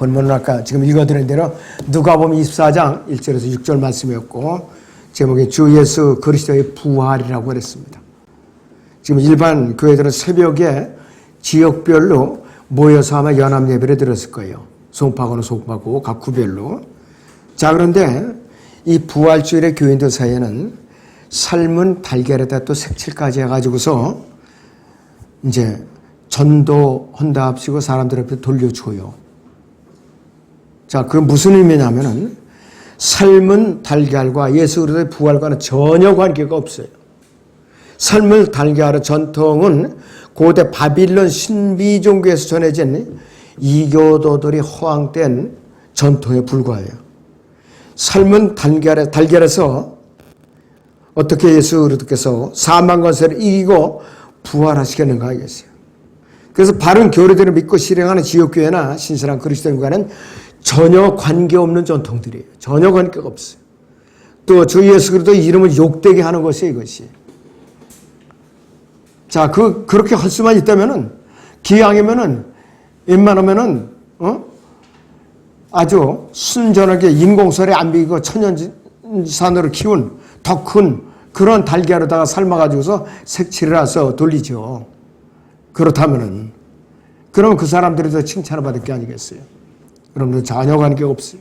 본문은 아까 지금 읽어드린 대로 누가복음 24장 1절에서 6절 말씀이었고 제목이 주 예수 그리스도의 부활이라고 그랬습니다. 지금 일반 교회들은 새벽에 지역별로 모여서 아마 연합 예배를 드렸을 거예요. 송파구는 송파구 각 구별로. 자, 그런데 이 부활주일의 교인들 사이에는 삶은 달걀에다 또 색칠까지 해가지고서 이제 전도한다 합시고 사람들 앞에 돌려줘요. 자, 그게 무슨 의미냐면은 삶은 달걀과 예수 그리스도의 부활과는 전혀 관계가 없어요. 삶을 달걀의 전통은 고대 바빌론 신비 종교에서 전해진 이교도들이 허황된 전통에 불과해요. 삶은 달걀에서 어떻게 예수 그리스도께서 사망 권세를 이기고 부활하시겠는가 하겠어요. 그래서 바른 교리들을 믿고 실행하는 지역교회나 신실한 그리스도인과는 전혀 관계없는 전통들이에요. 전혀 관계가 없어요. 또 주 예수 그리스도의 이름을 욕되게 하는 것이에요, 이것이. 자, 그렇게 할 수만 있다면은, 기왕이면은, 웬만하면은, 아주 순전하게 인공설에 안 비기고 천연산으로 키운 더 큰 그런 달걀에다가 삶아가지고서 색칠을 해서 돌리죠. 그렇다면은, 그러면 그 사람들이 더 칭찬을 받을 게 아니겠어요? 여러분들 전혀 관계가 없어요.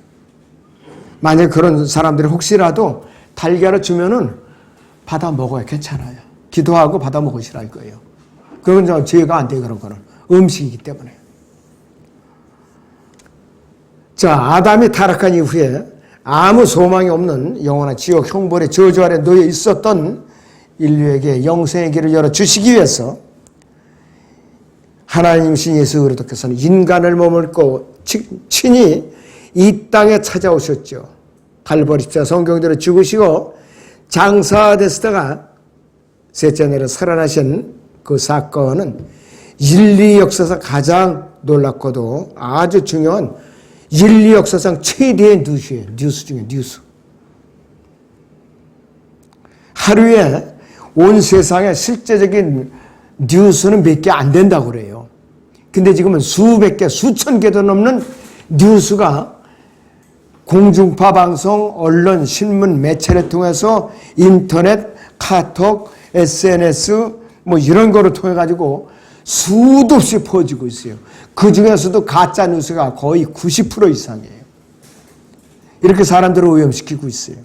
만약 그런 사람들이 혹시라도 달걀을 주면은 받아 먹어요. 괜찮아요. 기도하고 받아 먹으시라 할 거예요. 그건 죄가 안 돼요. 그런 거는. 음식이기 때문에. 자, 아담이 타락한 이후에 아무 소망이 없는 영원한 지옥 형벌의 저주 아래 놓여 있었던 인류에게 영생의 길을 열어주시기 위해서 하나님이신 예수 그리스도께서는 인간을 머물고 친히 이 땅에 찾아오셨죠. 갈보리 십자가 성경대로 죽으시고 장사되시다가 셋째 날에 살아나신 그 사건은 인류 역사상 가장 놀랍고도 아주 중요한 인류 역사상 최대의 뉴스예요. 뉴스 중에 뉴스. 하루에 온 세상에 실제적인 뉴스는 몇 개 안 된다고 그래요. 근데 지금은 수백 개, 수천 개도 넘는 뉴스가 공중파 방송, 언론, 신문, 매체를 통해서 인터넷, 카톡, SNS 뭐 이런 거를 통해 가지고 수도 없이 퍼지고 있어요. 그 중에서도 가짜 뉴스가 거의 90% 이상이에요. 이렇게 사람들을 오염시키고 있어요.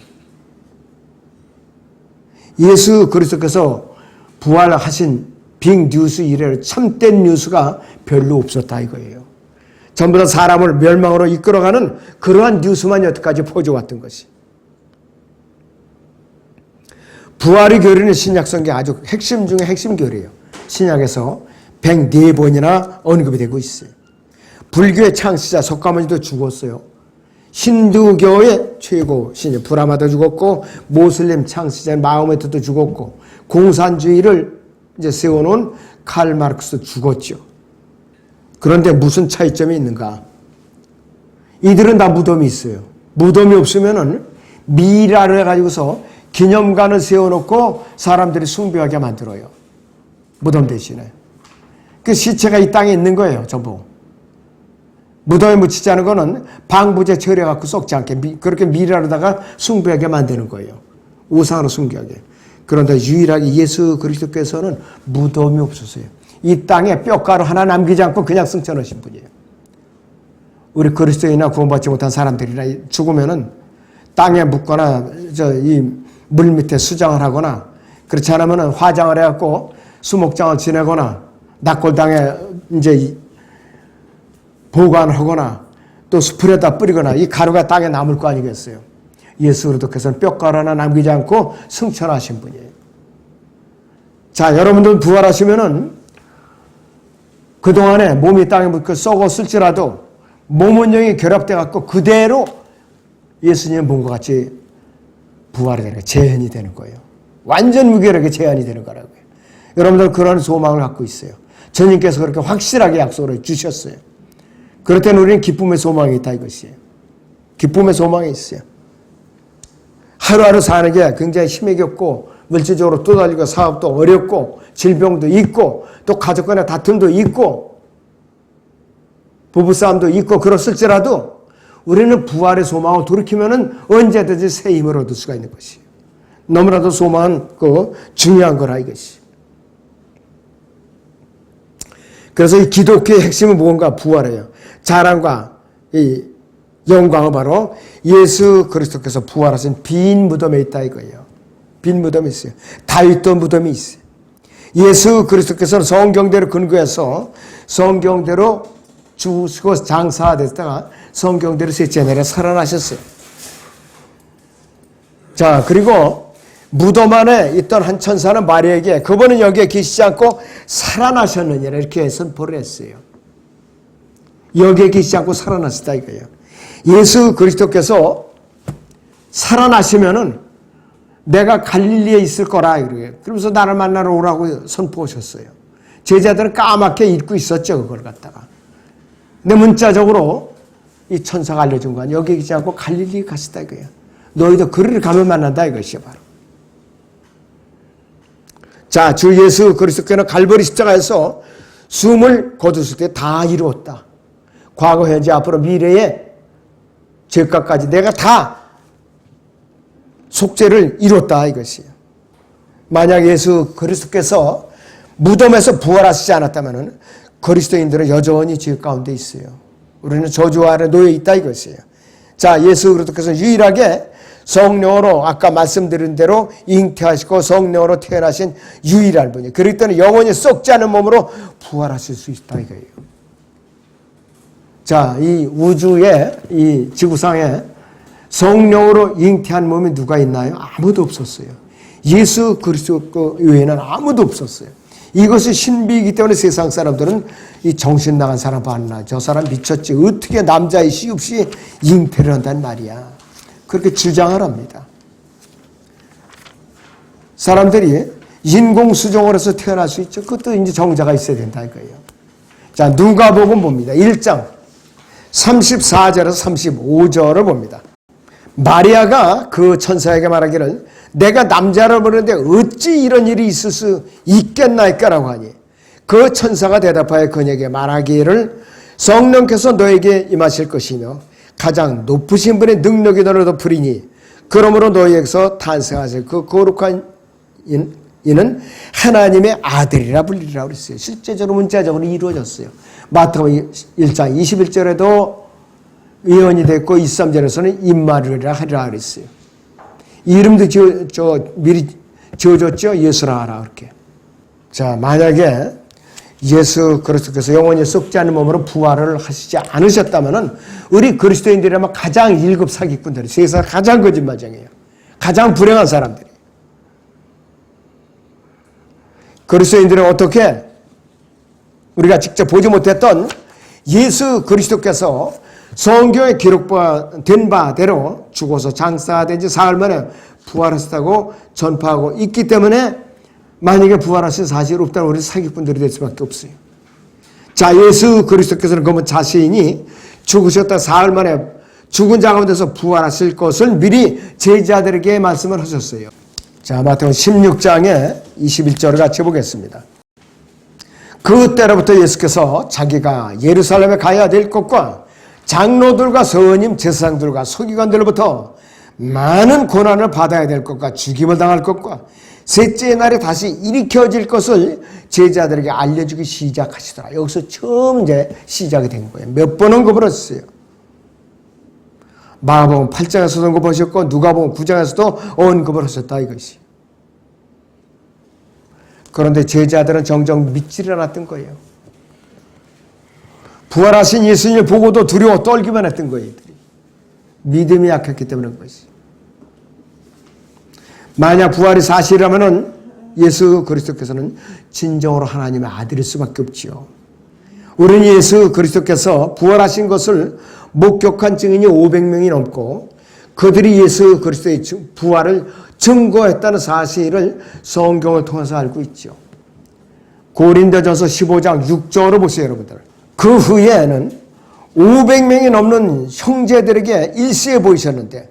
예수 그리스도께서 부활하신 빅 뉴스 이래로 참된 뉴스가 별로 없었다 이거예요. 전부 다 사람을 멸망으로 이끌어가는 그러한 뉴스만 여태까지 퍼져왔던 것이. 부활의 교리는 신약성경 아주 핵심 중에 핵심 교리예요. 신약에서 104번이나 언급이 되고 있어요. 불교의 창시자 석가모니도 죽었어요. 힌두교의 최고 신이 브라마도 죽었고 모슬림 창시자 마호메트도 죽었고 공산주의를 이제 세워놓은 칼 마르크스도 죽었죠. 그런데 무슨 차이점이 있는가? 이들은 다 무덤이 있어요. 무덤이 없으면은 미라를 해가지고서 기념관을 세워놓고 사람들이 숭배하게 만들어요. 무덤 대신에. 그 시체가 이 땅에 있는 거예요, 전부. 무덤에 묻히지 않은 거는 방부제 처리해갖고 썩지 않게 그렇게 미라로다가 숭배하게 만드는 거예요. 우상으로 숭배하게. 그런데 유일하게 예수 그리스도께서는 무덤이 없었어요. 이 땅에 뼈가루 하나 남기지 않고 그냥 승천하신 분이에요. 우리 그리스도인이나 구원받지 못한 사람들이나 죽으면은 땅에 묻거나 이 물 밑에 수장을 하거나 그렇지 않으면은 화장을 해갖고 수목장을 지내거나 낙골당에 이제 보관을 하거나 또 수풀에다 뿌리거나 이 가루가 땅에 남을 거 아니겠어요. 예수 그리스도께서는 뼈가루 하나 남기지 않고 승천하신 분이에요. 자, 여러분들 부활하시면은 그동안에 몸이 땅에 묻고 썩었을지라도 몸은 영이 결합돼 갖고 그대로 예수님의 몸과 같이 부활이 되는 거예요. 재현이 되는 거예요. 완전 무결하게 재현이 되는 거라고요. 여러분들 그런 소망을 갖고 있어요. 주님께서 그렇게 확실하게 약속을 주셨어요. 그럴 때는 우리는 기쁨의 소망이 있다 이것이에요. 기쁨의 소망이 있어요. 하루하루 사는 게 굉장히 힘이 겹고 물질적으로 또달리고 사업도 어렵고 질병도 있고 또 가족 간의 다툼도 있고 부부싸움도 있고 그렇을지라도 우리는 부활의 소망을 돌이키면 언제든지 새 힘을 얻을 수가 있는 것이에요. 너무나도 소망은 중요한 거라 이것이. 그래서 이 기독교의 핵심은 무언가? 부활이에요. 자랑과 이 영광은 바로 예수 그리스도께서 부활하신 빈 무덤에 있다 이거예요. 빈 무덤이 있어요. 다윗도 무덤이 있어요. 예수 그리스도께서는 성경대로 근거해서 성경대로 죽으시고 장사됐다가 성경대로 셋째 날에 살아나셨어요. 자, 그리고 무덤 안에 있던 한 천사는 마리아에게 그분은 여기에 계시지 않고 살아나셨느니라 이렇게 선포를 했어요. 여기에 계시지 않고 살아나셨다 이거예요. 예수 그리스도께서 살아나시면은 내가 갈릴리에 있을 거라 이러게요. 그러면서 나를 만나러 오라고 선포하셨어요. 제자들은 까맣게 잊고 있었죠, 그걸 갖다가. 근데 문자적으로 이 천사가 알려준 건 여기 계시지 않고 갈릴리에 가시다 이거예요. 너희도 그리를 가면 만난다 이것이요 바로. 자, 주 예수 그리스도께는 갈보리 십자가에서 숨을 거두실 때 다 이루었다. 과거, 현재, 앞으로, 미래의 죄값까지 내가 다 속죄를 이뤘다 이것이에요. 만약 예수 그리스도께서 무덤에서 부활하시지 않았다면 그리스도인들은 여전히 죄 가운데 있어요. 우리는 저주 아래 놓여 있다 이것이에요. 자, 예수 그리스도께서 유일하게 성령으로 아까 말씀드린 대로 잉태하시고 성령으로 태어나신 유일한 분이에요. 그렇기 때문에 영원히 썩지 않은 몸으로 부활하실 수 있다 이거예요. 자, 이 우주에 이 지구상에 성령으로 잉태한 몸이 누가 있나요? 아무도 없었어요. 예수 그리스도 외에는 아무도 없었어요. 이것이 신비이기 때문에 세상 사람들은 이 정신 나간 사람 봤나, 저 사람 미쳤지, 어떻게 남자의 씨 없이 잉태를 한단 말이야. 그렇게 주장을 합니다. 사람들이 인공수정을 해서 태어날 수 있죠. 그것도 이제 정자가 있어야 된다 이거예요. 자, 누가복음 봅니다. 1장 34절에서 35절을 봅니다. 마리아가 그 천사에게 말하기를 내가 남자를 보는데 어찌 이런 일이 있을 수 있겠나이까라고 하니 그 천사가 대답하여 그녀에게 말하기를 성령께서 너에게 임하실 것이며 가장 높으신 분의 능력이 너를 덮으리니 그러므로 너희에게서 탄생하실 그 거룩한 이는 하나님의 아들이라 불리리라 그랬어요. 실제적으로 문자적으로 이루어졌어요. 마태복음 1장 21절에도 예언이 됐고 23절에서는 임마누엘이라 하리라 그랬어요. 이름도 미리 지어줬죠. 예수라 하라 그렇게. 자, 만약에 예수 그리스도께서 영원히 썩지 않는 몸으로 부활을 하시지 않으셨다면 우리 그리스도인들이라면 가장 1급 사기꾼들이 세상 가장 거짓말쟁이에요. 가장 불행한 사람들이. 그리스도인들은 어떻게 우리가 직접 보지 못했던 예수 그리스도께서 성경에 기록된 바대로 죽어서 장사된 지 사흘 만에 부활하셨다고 전파하고 있기 때문에 만약에 부활하신 사실이 없다면 우리 사기꾼들이 될 수밖에 없어요. 자, 예수 그리스도께서는 그러면 자신이 죽으셨다 사흘 만에 죽은 자 가운데서 부활하실 것을 미리 제자들에게 말씀을 하셨어요. 자, 마태복음 16장에 21절을 같이 보겠습니다. 그때로부터 예수께서 자기가 예루살렘에 가야 될 것과 장로들과 서원님 제사장들과 서기관들로부터 많은 고난을 받아야 될 것과 죽임을 당할 것과 셋째 날에 다시 일으켜질 것을 제자들에게 알려주기 시작하시더라. 여기서 처음 이제 시작이 된 거예요. 몇 번 언급을 했어요. 마가복음 8장에서도 언급하셨고 누가복음 9장에서도 언급을 하셨다 이것이. 그런데 제자들은 정녕 믿지를 않았던 거예요. 부활하신 예수님을 보고도 두려워 떨기만 했던 거예요. 믿음이 약했기 때문에 그런 것이. 만약 부활이 사실이라면 예수 그리스도께서는 진정으로 하나님의 아들일 수밖에 없지요. 우리는 예수 그리스도께서 부활하신 것을 목격한 증인이 500명이 넘고 그들이 예수 그리스도의 부활을 증거했다는 사실을 성경을 통해서 알고 있죠. 고린도전서 15장 6절을 보세요, 여러분들. 그 후에는 500명이 넘는 형제들에게 일시에 보이셨는데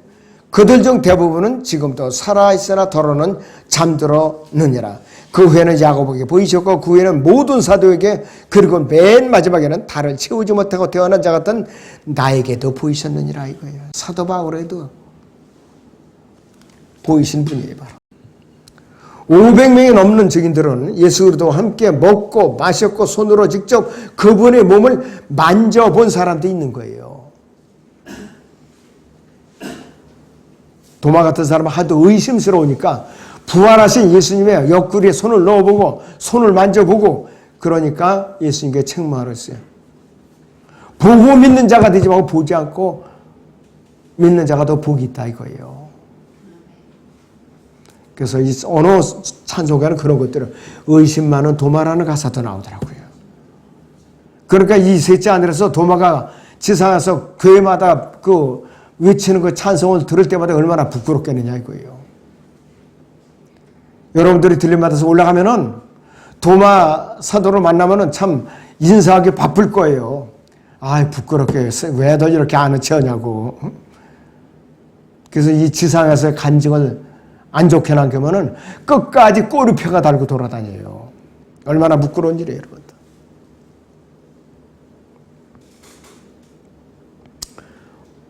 그들 중 대부분은 지금도 살아있으나 더러는 잠들었느니라. 그 후에는 야고보에게 보이셨고 그 후에는 모든 사도에게 그리고 맨 마지막에는 달을 채우지 못하고 태어난 자 같은 나에게도 보이셨느니라 이거예요. 사도 바울에도 보이신 분이에요. 바로 500명이 넘는 증인들은 예수 그리스도와 함께 먹고 마셨고 손으로 직접 그분의 몸을 만져본 사람도 있는 거예요. 도마 같은 사람은 하도 의심스러우니까 부활하신 예수님의 옆구리에 손을 넣어보고 손을 만져보고 그러니까 예수님께 책망을 했어요. 보고 믿는 자가 되지 말고 보지 않고 믿는 자가 더 복이 있다 이거예요. 그래서 이 언어 찬송가는 그런 것들을 의심 많은 도마라는 가사도 나오더라고요. 그러니까 이 셋째 하늘에서 도마가 지상에서 교회마다 그 외치는 그 찬송을 들을 때마다 얼마나 부끄럽겠느냐 이거예요. 여러분들이 들림받아서 올라가면은 도마 사도를 만나면은 참 인사하기 바쁠 거예요. 아, 부끄럽게 왜들 이렇게 아는 체하냐고. 그래서 이 지상에서의 간증을 안 좋게 남기면은 끝까지 꼬리표가 달고 돌아다녀요. 얼마나 부끄러운 일이에요, 여러분.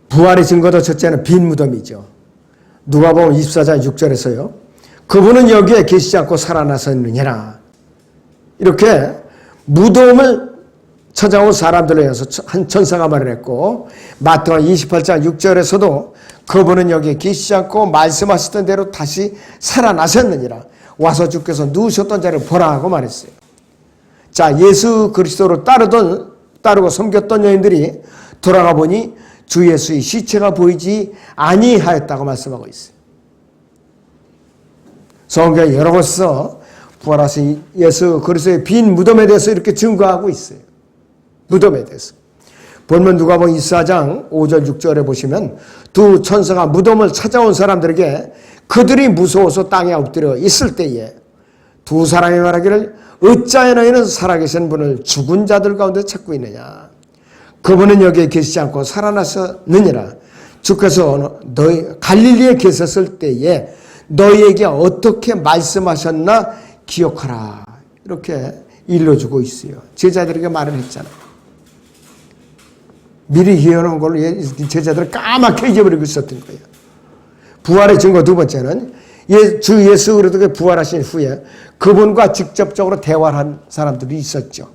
부활의 증거도 첫째는 빈 무덤이죠. 누가복음 24장 6절에서요. 그분은 여기에 계시지 않고 살아나셨느니라. 이렇게 무덤을 찾아온 사람들에 의해서 한 천사가 말을 했고 마태복음 28장 6절에서도 그분은 여기에 계시지 않고 말씀하셨던 대로 다시 살아나셨느니라. 와서 주께서 누우셨던 자를 보라 하고 말했어요. 자, 예수 그리스도를 따르고 섬겼던 여인들이 돌아가 보니 주 예수의 시체가 보이지 아니하였다고 말씀하고 있어요. 성경에 여러 곳에서 부활하신 예수 그리스도의 빈 무덤에 대해서 이렇게 증거하고 있어요. 무덤에 대해서. 본문 누가복음 24장 5절 6절에 보시면 두 천사가 무덤을 찾아온 사람들에게 그들이 무서워서 땅에 엎드려 있을 때에 두 사람이 말하기를 어찌하여 너희는 살아계신 분을 죽은 자들 가운데 찾고 있느냐. 그분은 여기에 계시지 않고 살아나셨느니라. 주께서 너희 갈릴리에 계셨을 때에 너희에게 어떻게 말씀하셨나 기억하라. 이렇게 일러주고 있어요. 제자들에게 말을 했잖아요. 미리 기억해놓은 걸로 제자들을 까맣게 잊어버리고 있었던 거예요. 부활의 증거 두 번째는 주 예수 그리스도가 부활하신 후에 그분과 직접적으로 대화를 한 사람들이 있었죠.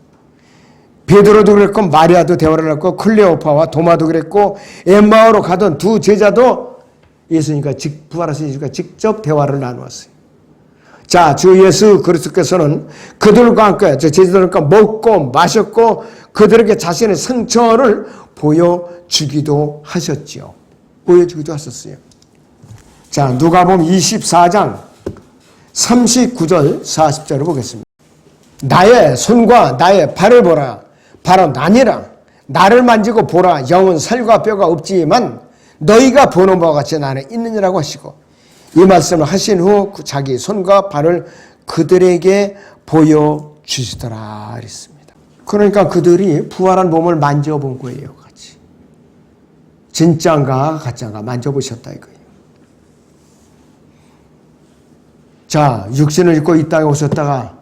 베드로도 그랬고 마리아도 대화를 했고 클레오파와 도마도 그랬고 엠마오로 가던 두 제자도 예수님과 부활하신 예수님과 직접 대화를 나누었어요. 자, 주 예수 그리스도께서는 그들과 함께 제자들과 먹고 마셨고 그들에게 자신의 상처를 보여주기도 하셨죠. 보여주기도 하셨어요. 자, 누가복음 24장 39절 40절을 보겠습니다. 나의 손과 나의 발을 보라. 바로 나니라. 나를 만지고 보라. 영은 살과 뼈가 없지만 너희가 보는 바와 같이 나는 있느니라고 하시고 이 말씀을 하신 후 자기 손과 발을 그들에게 보여주시더라 그랬습니다. 그러니까 그들이 부활한 몸을 만져본 거예요. 같이. 진짜인가 가짜인가 만져보셨다 이거예요. 자, 육신을 입고 이 땅에 오셨다가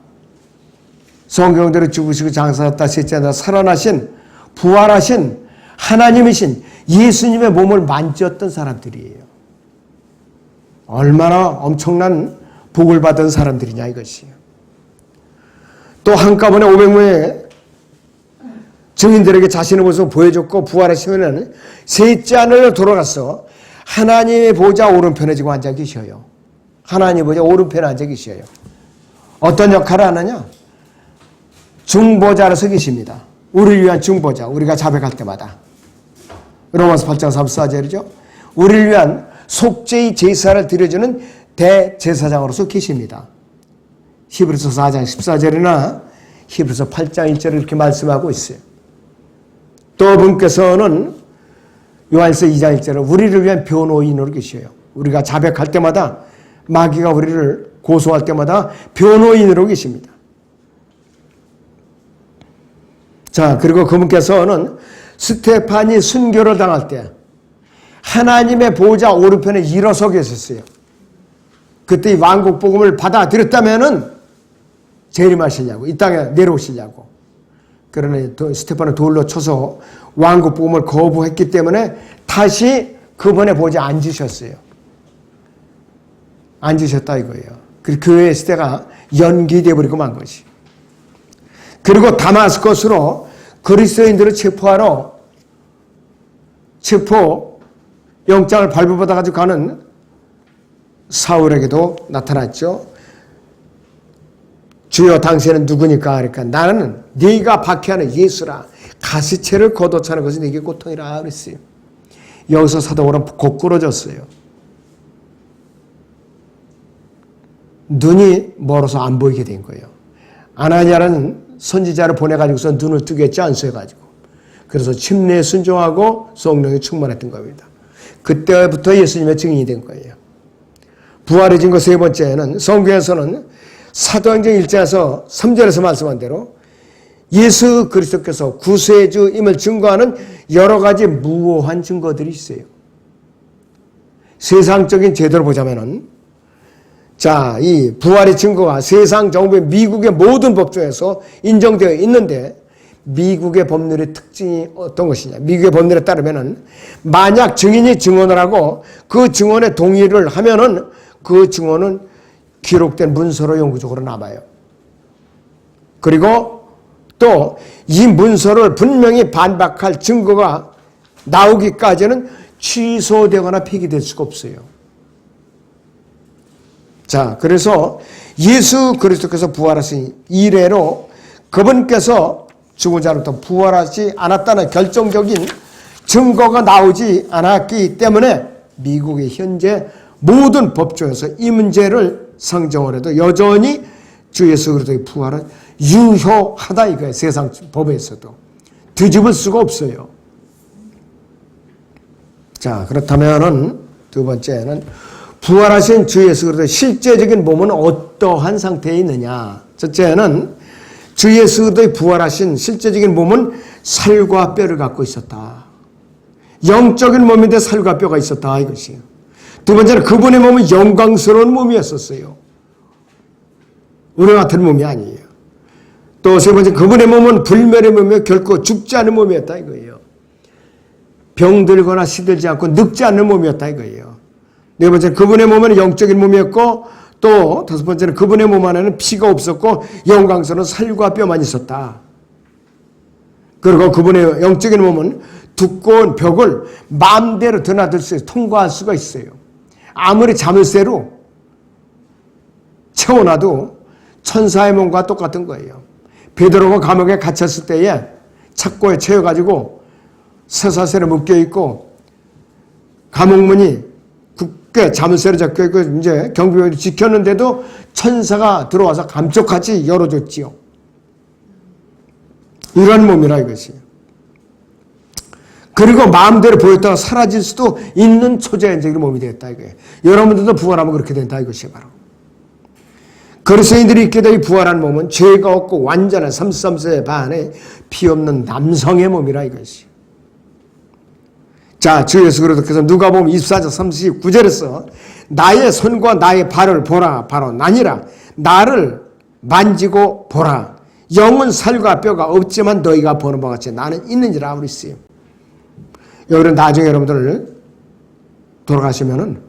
성경대로 죽으시고 장사했다 셋째 날 살아나신 부활하신 하나님이신 예수님의 몸을 만졌던 사람들이에요. 얼마나 엄청난 복을 받은 사람들이냐 이것이에요. 또 한꺼번에 500명의 증인들에게 자신의 모습을 보여줬고 부활하시면 셋째 하늘로 돌아가서 하나님의 보좌 오른편에 지금 앉아 계셔요. 하나님의 보좌 오른편에 앉아 계셔요. 어떤 역할을 하느냐? 중보자로 서 계십니다. 우리를 위한 중보자. 우리가 자백할 때마다. 로마서 8장 34절이죠. 우리를 위한 속죄의 제사를 드려주는 대제사장으로서 계십니다. 히브리서 4장 14절이나 히브리서 8장 1절을 이렇게 말씀하고 있어요. 또 분께서는 요한일서 2장 1절에 우리를 위한 변호인으로 계셔요. 우리가 자백할 때마다 마귀가 우리를 고소할 때마다 변호인으로 계십니다. 자, 그리고 그분께서는 스테판이 순교를 당할 때 하나님의 보좌 오른편에 일어서 계셨어요. 그때 이 왕국 복음을 받아들였다면은 재림하시려고, 이 땅에 내려오시려고. 그러나 스테판을 돌로 쳐서 왕국 복음을 거부했기 때문에 다시 그분의 보좌에 앉으셨어요. 앉으셨다 이거예요. 그리고 교회의 시대가 연기되어 버리고 만 것이. 그리고 다마스커스로 그리스도인들을 체포하러 체포 영장을 발부받아 가지고 가는 사울에게도 나타났죠. 주여 당신은 누구니까? 그러니까 나는 네가 박해하는 예수라. 가시체를 걷어차는 것이 네게 고통이라 그랬어요. 여기서 사도 바울은 거꾸러졌어요. 눈이 멀어서 안 보이게 된 거예요. 아나니아는 선지자를 보내가지고서 눈을 뜨게 했지 안수해가지고. 그래서 침례에 순종하고 성령에 충만했던 겁니다. 그때부터 예수님의 증인이 된 거예요. 부활의 증거 세 번째는 성경에서는 사도행전 1장에서 3절에서 말씀한 대로 예수 그리스도께서 구세주임을 증거하는 여러 가지 무오한 증거들이 있어요. 세상적인 제도를 보자면은 자, 이 부활의 증거가 세상 정부의 미국의 모든 법조에서 인정되어 있는데 미국의 법률의 특징이 어떤 것이냐. 미국의 법률에 따르면은 만약 증인이 증언을 하고 그 증언에 동의를 하면은 그 증언은 기록된 문서로 영구적으로 남아요. 그리고 또 이 문서를 분명히 반박할 증거가 나오기까지는 취소되거나 폐기될 수가 없어요. 자, 그래서 예수 그리스도께서 부활하신 이래로 그분께서 죽은 자로부터 부활하지 않았다는 결정적인 증거가 나오지 않았기 때문에 미국의 현재 모든 법조에서 이 문제를 상정을 해도 여전히 주 예수 그리스도의 부활은 유효하다 이거예요. 세상 법에서도 뒤집을 수가 없어요. 자, 그렇다면은 두 번째는 부활하신 주 예수 그리스도의 실제적인 몸은 어떠한 상태에 있느냐. 첫째는 주 예수 그리스도의 부활하신 실제적인 몸은 살과 뼈를 갖고 있었다. 영적인 몸인데 살과 뼈가 있었다 이것이에요. 두 번째는 그분의 몸은 영광스러운 몸이었었어요. 우리 같은 몸이 아니에요. 또 세 번째 그분의 몸은 불멸의 몸이며 결코 죽지 않는 몸이었다 이거예요. 병들거나 시들지 않고 늙지 않는 몸이었다 이거예요. 네 번째는 그분의 몸은 영적인 몸이었고 또 다섯 번째는 그분의 몸 안에는 피가 없었고 영광스러운 살과 뼈만 있었다. 그리고 그분의 영적인 몸은 두꺼운 벽을 마음대로 드나들 수 있어요. 통과할 수가 있어요. 아무리 자물쇠로 채워놔도 천사의 몸과 똑같은 거예요. 베드로가 감옥에 갇혔을 때에 착고에 채워가지고 쇠사슬에 묶여있고 감옥문이 굳게 자물쇠로 잡혀있고 이제 경비병이 지켰는데도 천사가 들어와서 감쪽같이 열어줬지요. 이런 몸이라 이것이. 그리고 마음대로 보였다가 사라질 수도 있는 초자연적인 몸이 되었다 이거예요. 여러분들도 부활하면 그렇게 된다 이것이 바로. 그리스도인들이 있게 될 부활한 몸은 죄가 없고 완전한 33세 반의 피 없는 남성의 몸이라 이것이. 자, 주 예수 그리스도께서 누가복음 24장 39절에서 나의 손과 나의 발을 보라 바로 나니라. 나를 만지고 보라. 영은 살과 뼈가 없지만 너희가 보는 바와 같이 나는 있는지라 그랬어요. 여기는 나중에 여러분들 돌아가시면은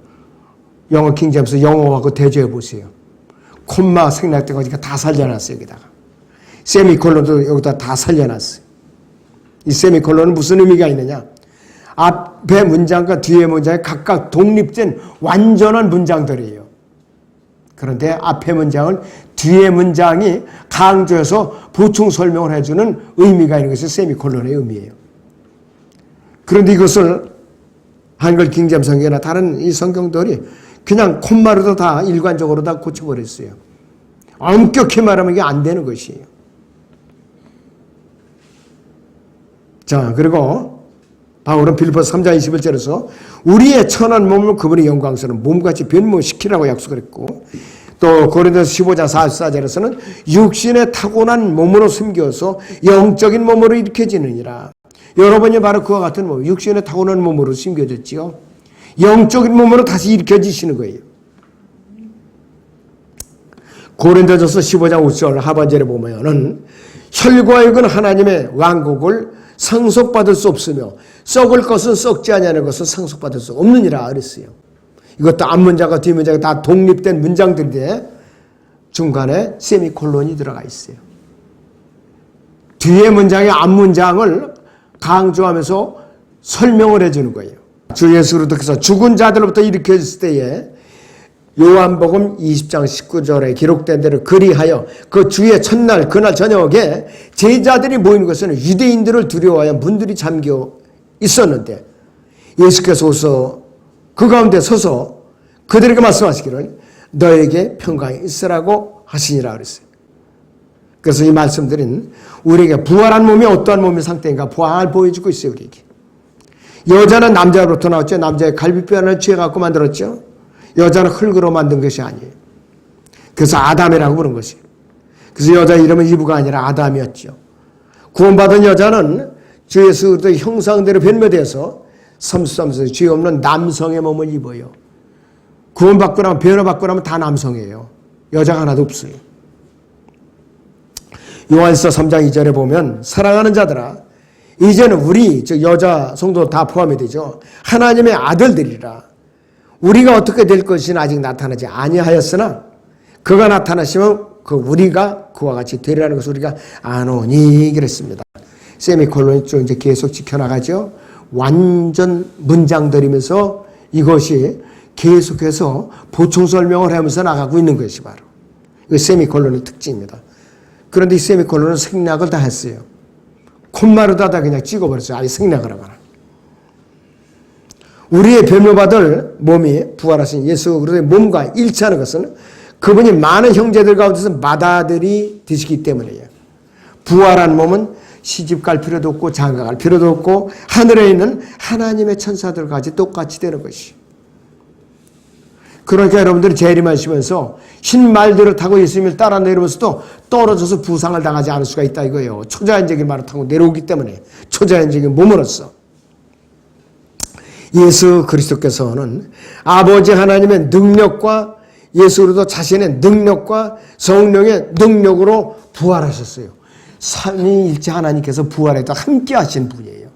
영어 킹제임스 영어하고 대조해 보세요. 콤마 생략된 거니까 다 살려놨어요. 여기다가 세미콜론도 여기다 다 살려놨어요. 이 세미콜론은 무슨 의미가 있느냐? 앞에 문장과 뒤에 문장이 각각 독립된 완전한 문장들이에요. 그런데 앞에 문장을 뒤에 문장이 강조해서 보충 설명을 해주는 의미가 있는 것이 세미콜론의 의미예요. 그런데 이것을 한글 킹제임스 성경이나 다른 이 성경들이 그냥 콤마로도 다 일관적으로 다 고쳐버렸어요. 엄격히 말하면 이게 안 되는 것이에요. 자, 그리고 바울은 빌립보서 3장 21절에서 우리의 천한 몸을 그분의 영광스러운 몸같이 변모시키라고 약속을 했고 또 고린도서 15장 44절에서는 육신의 타고난 몸으로 숨겨서 영적인 몸으로 일으켜지느니라. 여러분이 바로 그와 같은 몸, 육신의 타고난 몸으로 숨겨졌지요. 영적인 몸으로 다시 일으켜지시는 거예요. 고린도전서 15장 5절 하반절에 보면은 혈과 육은 하나님의 왕국을 상속받을 수 없으며 썩을 것은 썩지 아니하는 것은 상속받을 수 없느니라 그랬어요. 이것도 앞문장과 뒷문장이 다 독립된 문장들인데 중간에 세미콜론이 들어가 있어요. 뒤에 문장의 앞문장을 강조하면서 설명을 해주는 거예요. 주 예수 그리스도께서 죽은 자들로부터 일으켜졌을 때에 요한복음 20장 19절에 기록된 대로 그리하여 그 주의 첫날 그날 저녁에 제자들이 모이는 것은 유대인들을 두려워하여 문들이 잠겨 있었는데 예수께서 오서 그 가운데 서서 그들에게 말씀하시기를 너에게 평강이 있으라고 하시니라 그랬어요. 그래서 이 말씀들은 우리에게 부활한 몸이 어떠한 몸의 상태인가 부활을 보여주고 있어요. 우리에게. 여자는 남자로부터 나왔죠. 남자의 갈비뼈를 취해갖고 만들었죠. 여자는 흙으로 만든 것이 아니에요. 그래서 아담이라고 부른 것이에요. 그래서 여자 이름은 이브가 아니라 아담이었죠. 구원받은 여자는 주 예수 그리스도의 형상대로 변모되어서 33세 죄 없는 남성의 몸을 입어요. 구원받고 나면 변화받고 나면 다 남성이에요. 여자가 하나도 없어요. 요한서 3장 2절에 보면 사랑하는 자들아 이제는 우리 즉 여자 성도 다 포함이 되죠. 하나님의 아들들이라. 우리가 어떻게 될 것이는 아직 나타나지 아니하였으나 그가 나타나시면 그 우리가 그와 같이 되리라는 것을 우리가 아노니 그랬습니다. 세미콜론이 좀 이제 계속 지켜나가죠. 완전 문장들이면서 이것이 계속해서 보충 설명을 하면서 나가고 있는 것이 바로 이 세미콜론의 특징입니다. 그런데 이 세미콜론은 생략을 다 했어요. 콤마로다 그냥 찍어버렸어요. 아예 생략을 하거나. 우리의 변호받을 몸이 부활하신 예수 그리스도의 몸과 일치하는 것은 그분이 많은 형제들 가운데서 맏아들이 되시기 때문이에요. 부활한 몸은 시집갈 필요도 없고 장가갈 필요도 없고 하늘에 있는 하나님의 천사들까지 똑같이 되는 것이. 그러니까 여러분들이 재림하시면서 흰 말들을 타고 예수님을 따라 내려오면서도 떨어져서 부상을 당하지 않을 수가 있다 이거예요. 초자연적인 말을 타고 내려오기 때문에 초자연적인 몸으로서. 예수 그리스도께서는 아버지 하나님의 능력과 예수 그리스도 자신의 능력과 성령의 능력으로 부활하셨어요. 삼위일체 하나님께서 부활에도 함께 하신 분이에요.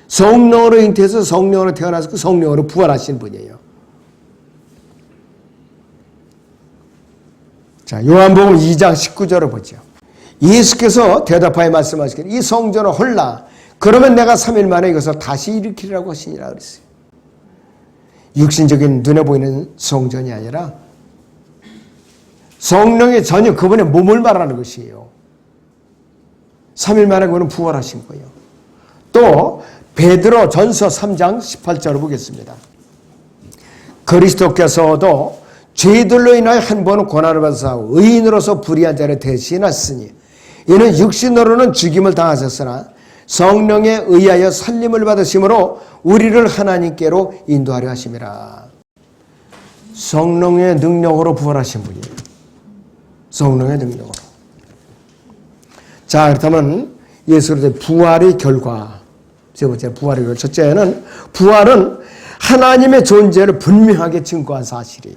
성령으로 잉태해서 성령으로 태어나서 그 성령으로 부활하신 분이에요. 자, 요한복음 2장 19절을 보죠. 예수께서 대답하여 말씀하시기를 이 성전을 헐라 그러면 내가 3일 만에 이것을 다시 일으키리라고 하시니라 그랬어요. 육신적인 눈에 보이는 성전이 아니라 성령의 전혀 그분의 몸을 말하는 것이에요. 3일 만에 그분은 부활하신 거예요. 또 베드로 전서 3장 18절을 보겠습니다. 그리스도께서도 죄들로 인하여 한 번은 고난을 받으사고 의인으로서 불의한 자를 대신하시니 이는 육신으로는 죽임을 당하셨으나 성령에 의하여 살림을 받으심으로 우리를 하나님께로 인도하려 하심이라. 성령의 능력으로 부활하신 분이에요. 성령의 능력으로. 자, 그렇다면 예수 그리스도의 부활의 결과 세 번째 부활의 결과 첫째는 부활은 하나님의 존재를 분명하게 증거한 사실이에요.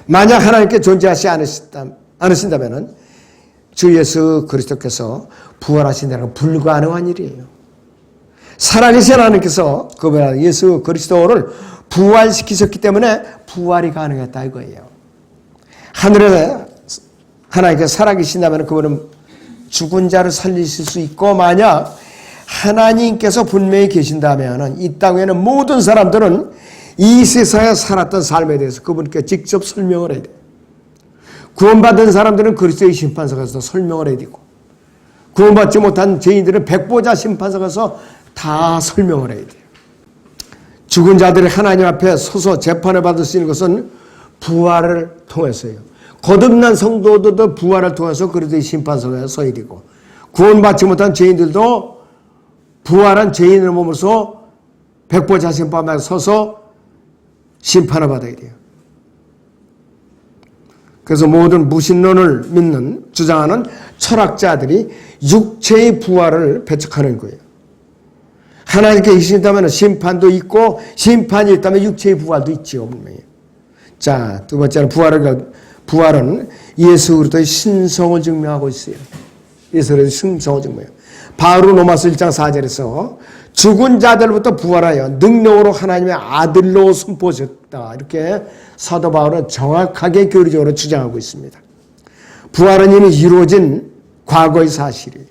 만약 하나님께 존재하지 않으신다면 주 예수 그리스도께서 부활하신 데는 불가능한 일이에요. 살아계신 하나님께서 그분 예수 그리스도를 부활시키셨기 때문에 부활이 가능했다 이거예요. 하늘에 하나님께서 살아계신다면 그분은 죽은 자를 살리실 수 있고 만약 하나님께서 분명히 계신다면 이 땅에는 모든 사람들은 이 세상에 살았던 삶에 대해서 그분께 직접 설명을 해야 돼요. 구원받은 사람들은 그리스도의 심판서 가서 설명을 해야 되고 구원받지 못한 죄인들은 백보자 심판서 가서 다 설명을 해야 돼요. 죽은 자들이 하나님 앞에 서서 재판을 받을 수 있는 것은 부활을 통해서요. 거듭난 성도들도 부활을 통해서 그리스도의 심판서에 서야 되고 구원받지 못한 죄인들도 부활한 죄인의 몸으로서 백보자 심판에 서서 심판을 받아야 돼요. 그래서 모든 무신론을 믿는 주장하는 철학자들이 육체의 부활을 배척하는 거예요. 하나님께 계신다면 심판도 있고 심판이 있다면 육체의 부활도 있지요. 분명히. 자, 두 번째는 부활은 예수 그리스도의 신성을 증명하고 있어요. 예수 그리스도의 신성을 증명해요. 바울은 로마서 1장 4절에서 죽은 자들부터 부활하여 능력으로 하나님의 아들로 선포하셨다. 이렇게 사도 바울은 정확하게 교리적으로 주장하고 있습니다. 부활은 이미 이루어진 과거의 사실이에요.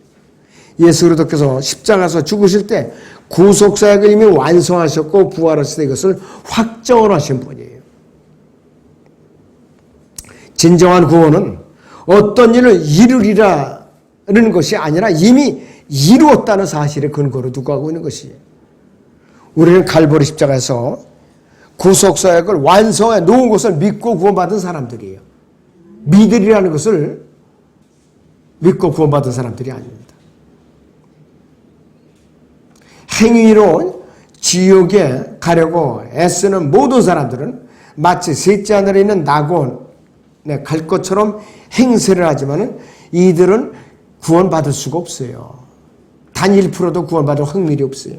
예수 그리스도께서 십자가에서 죽으실 때 구속사역을 이미 완성하셨고 부활하실 때 이것을 확정을 하신 분이에요. 진정한 구원은 어떤 일을 이루리라는 것이 아니라 이미 이루었다는 사실에 근거로 두고 하고 있는 것이에요. 우리는 갈보리 십자가에서 구속사역을 완성해 놓은 것을 믿고 구원받은 사람들이에요. 믿으리라는 것을 믿고 구원받은 사람들이 아닙니다. 행위로 지옥에 가려고 애쓰는 모든 사람들은 마치 셋째 하늘에 있는 낙원에 갈 것처럼 행세를 하지만 이들은 구원받을 수가 없어요. 단 1%도 구원받을 확률이 없어요.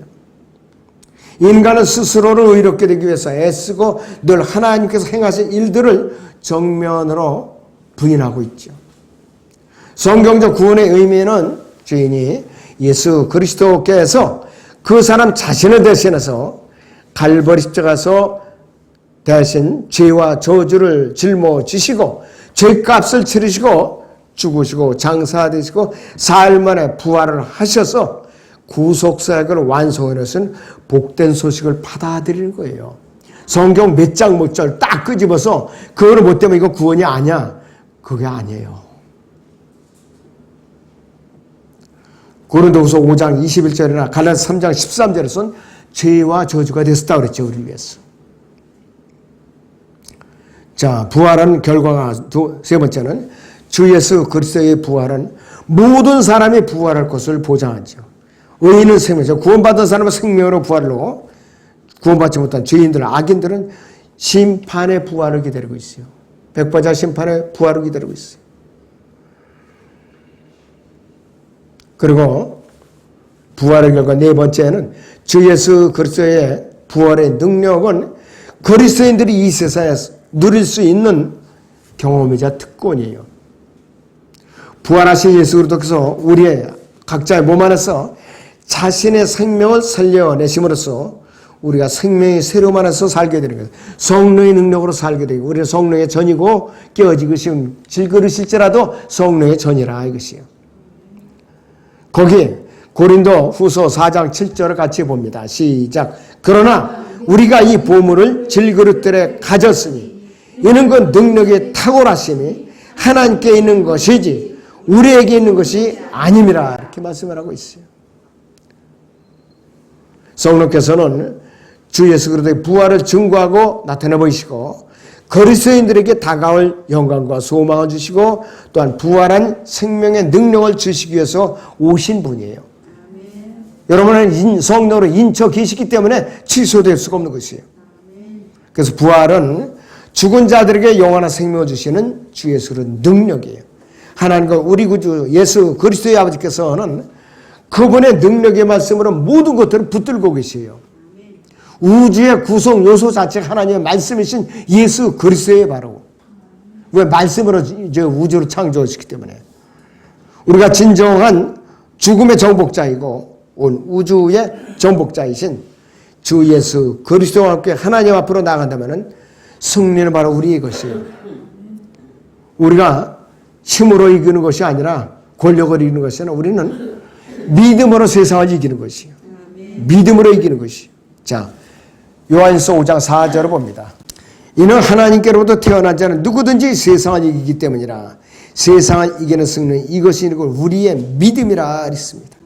인간은 스스로를 의롭게 되기 위해서 애쓰고 늘 하나님께서 행하신 일들을 정면으로 부인하고 있죠. 성경적 구원의 의미는 주인이 예수 그리스도께서 그 사람 자신을 대신해서 갈보리 십자가에서 대신 죄와 저주를 짊어지시고 죄값을 치르시고 죽으시고 장사되시고 사흘 만에 부활을 하셔서 구속사역을 완성하는 것은 복된 소식을 받아들이는 거예요. 성경 몇 장 몇 절 딱 끄집어서 그거를 못 되면 이거 구원이 아니야. 그게 아니에요. 고린도후서 5장 21절이나 갈라디아서 3장 13절에서는 죄와 저주가 됐었다고 그랬죠. 우리를 위해서. 자, 부활한 결과가 세 번째는 주 예수 그리스도의 부활은 모든 사람이 부활할 것을 보장하죠. 의인은 생명이죠. 구원받은 사람은 생명으로 부활로 구원받지 못한 죄인들, 악인들은 심판의 부활을 기다리고 있어요. 백보자 심판의 부활을 기다리고 있어요. 그리고 부활의 결과 네 번째는 주 예수 그리스도의 부활의 능력은 그리스도인들이 이 세상에 누릴 수 있는 경험이자 특권이에요. 부활하신 예수 그리스도께서 우리의 각자의 몸 안에서 자신의 생명을 살려내심으로써 우리가 생명의 새로움 안에서 살게 되는 거예요. 성령의 능력으로 살게 되고 우리는 성령의 전이고 깨어지고 질그릇일지라도 성령의 전이라 이것이에요. 거기 고린도 후서 4장 7절을 같이 봅니다. 시작. 그러나 우리가 이 보물을 질그릇들에 가졌으니 이는 그 능력의 탁월하심이 하나님께 있는 것이지 우리에게 있는 것이 아님이라 이렇게 말씀을 하고 있어요. 성령께서는 주 예수 그리스도의 부활을 증거하고 나타내 보이시고 그리스도인들에게 다가올 영광과 소망을 주시고 또한 부활한 생명의 능력을 주시기 위해서 오신 분이에요. 여러분은 성령으로 인쳐 계시기 때문에 취소될 수가 없는 것이에요. 그래서 부활은 죽은 자들에게 영원한 생명을 주시는 주 예수의 능력이에요. 하나님과 우리 구주 예수 그리스도의 아버지께서는 그분의 능력의 말씀으로 모든 것들을 붙들고 계세요. 우주의 구성 요소 자체가 하나님의 말씀이신 예수 그리스도의 바로. 왜? 말씀으로 우주를 창조했기 때문에. 우리가 진정한 죽음의 정복자이고 온 우주의 정복자이신 주 예수 그리스도와 함께 하나님 앞으로 나간다면 승리는 바로 우리의 것이에요. 우리가 힘으로 이기는 것이 아니라 권력을 이기는 것이 아니라 우리는 믿음으로 세상을 이기는 것이에요. 믿음으로 이기는 것이에요. 자, 요한일서 5장 4절을 봅니다. 이는 하나님께로부터 태어난 자는 누구든지 세상을 이기기 때문이라. 세상을 이기는 승리는 이것이 우리의 믿음이라 했습니다.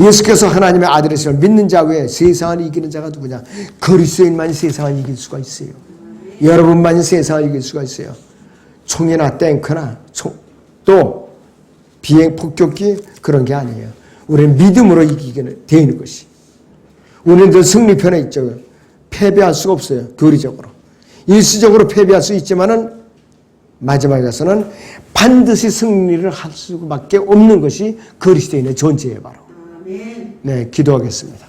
예수께서 하나님의 아들이심을 믿는 자 외에 세상을 이기는 자가 누구냐? 그리스도인만이 세상을 이길 수가 있어요. 여러분만이 세상을 이길 수가 있어요. 총이나 탱크나 또 비행 폭격기 그런 게 아니에요. 우리는 믿음으로 이기게 되는 것이. 우리는 늘 승리편에 있죠. 패배할 수가 없어요. 교리적으로. 일시적으로 패배할 수 있지만은 마지막에 가서는 반드시 승리를 할 수밖에 없는 것이 그리스도인의 존재예요. 바로. 네, 기도하겠습니다.